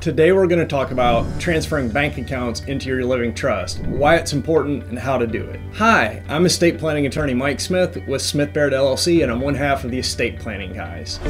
Today we're going to talk about transferring bank accounts into your living trust, why it's important, and how to do it. Hi, I'm estate planning attorney Mike Smith with Smith Barid LLC, and I'm one half of the estate planning guys.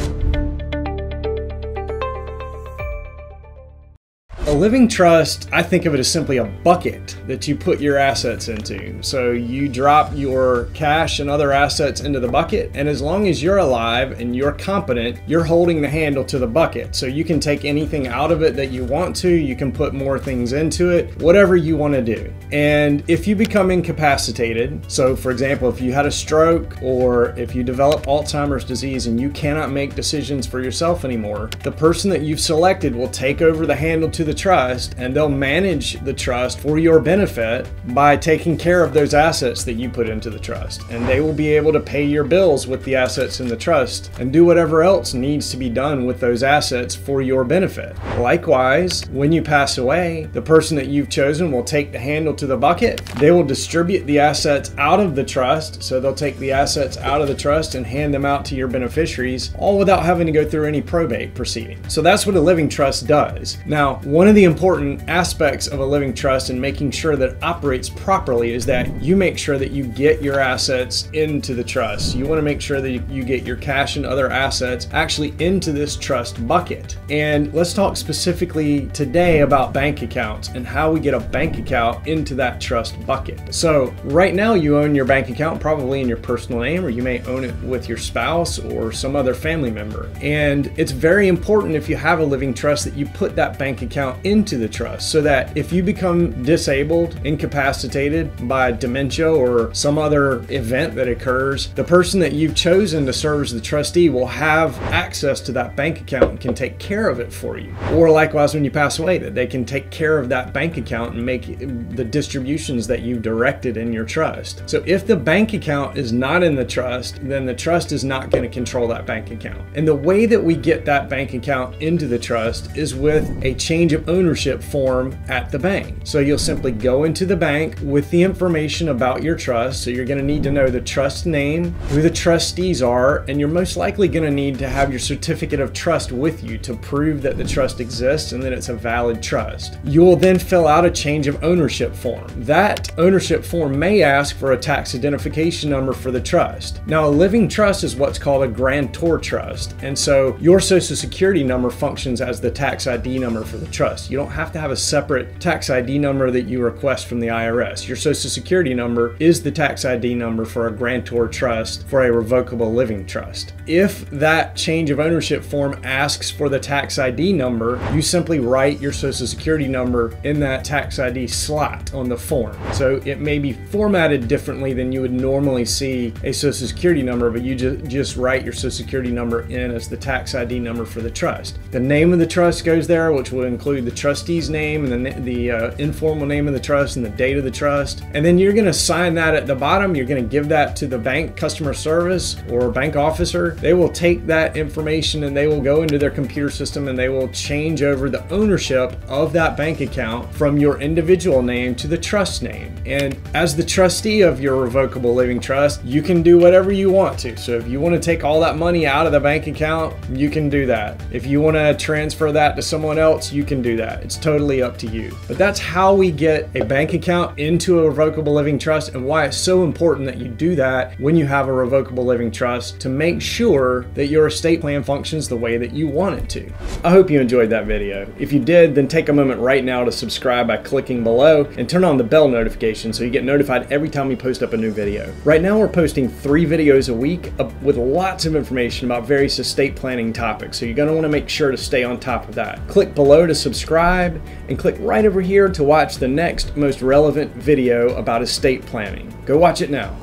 A living trust, I think of it as simply a bucket that you put your assets into. So you drop your cash and other assets into the bucket, and as long as you're alive and you're competent, you're holding the handle to the bucket. So you can take anything out of it that you want to, you can put more things into it, whatever you want to do. And if you become incapacitated, so for example, if you had a stroke or if you develop Alzheimer's disease and you cannot make decisions for yourself anymore, the person that you've selected will take over the handle to the trust, and they'll manage the trust for your benefit by taking care of those assets that you put into the trust. And they will be able to pay your bills with the assets in the trust and do whatever else needs to be done with those assets for your benefit. Likewise, when you pass away, the person that you've chosen will take the handle to the bucket. They will distribute the assets out of the trust. So they'll take the assets out of the trust and hand them out to your beneficiaries, all without having to go through any probate proceeding. So that's what a living trust does. Now, one of the important aspects of a living trust and making sure that it operates properly is that you make sure that you get your assets into the trust. You want to make sure that you get your cash and other assets actually into this trust bucket. And let's talk specifically today about bank accounts and how we get a bank account into that trust bucket. So right now you own your bank account probably in your personal name, or you may own it with your spouse or some other family member. And it's very important, if you have a living trust, that you put that bank account into the trust, so that if you become disabled, incapacitated by dementia or some other event that occurs, the person that you've chosen to serve as the trustee will have access to that bank account and can take care of it for you. Or likewise, when you pass away, that they can take care of that bank account and make the distributions that you've directed in your trust. So if the bank account is not in the trust, then the trust is not going to control that bank account. And the way that we get that bank account into the trust is with a change of ownership form at the bank. So you'll simply go into the bank with the information about your trust. So you're going to need to know the trust name, who the trustees are, and you're most likely going to need to have your certificate of trust with you to prove that the trust exists and that it's a valid trust. You will then fill out a change of ownership form. That ownership form may ask for a tax identification number for the trust. Now, a living trust is what's called a grantor trust, and so your social security number functions as the tax ID number for the trust. You don't have to have a separate tax ID number that you request from the IRS. Your social security number is the tax ID number for a grantor trust for a revocable living trust. If that change of ownership form asks for the tax ID number, you simply write your social security number in that tax ID slot on the form. So it may be formatted differently than you would normally see a social security number, but you just write your social security number in as the tax ID number for the trust. The name of the trust goes there, which will include the trustee's name and the informal name of the trust and the date of the trust. And then you're going to sign that at the bottom. You're going to give that to the bank customer service or bank officer. They will take that information and they will go into their computer system and they will change over the ownership of that bank account from your individual name to the trust name. And as the trustee of your revocable living trust, you can do whatever you want to. So if you want to take all that money out of the bank account, you can do that. If you want to transfer that to someone else, you can do that. It's totally up to you. But that's how we get a bank account into a revocable living trust, and why it's so important that you do that when you have a revocable living trust, to make sure that your estate plan functions the way that you want it to. I hope you enjoyed that video. If you did, then take a moment right now to subscribe by clicking below and turn on the bell notification so you get notified every time we post up a new video. Right now we're posting 3 videos a week with lots of information about various estate planning topics, so you're going to want to make sure to stay on top of that. Click below to subscribe and click right over here to watch the next most relevant video about estate planning. Go watch it now.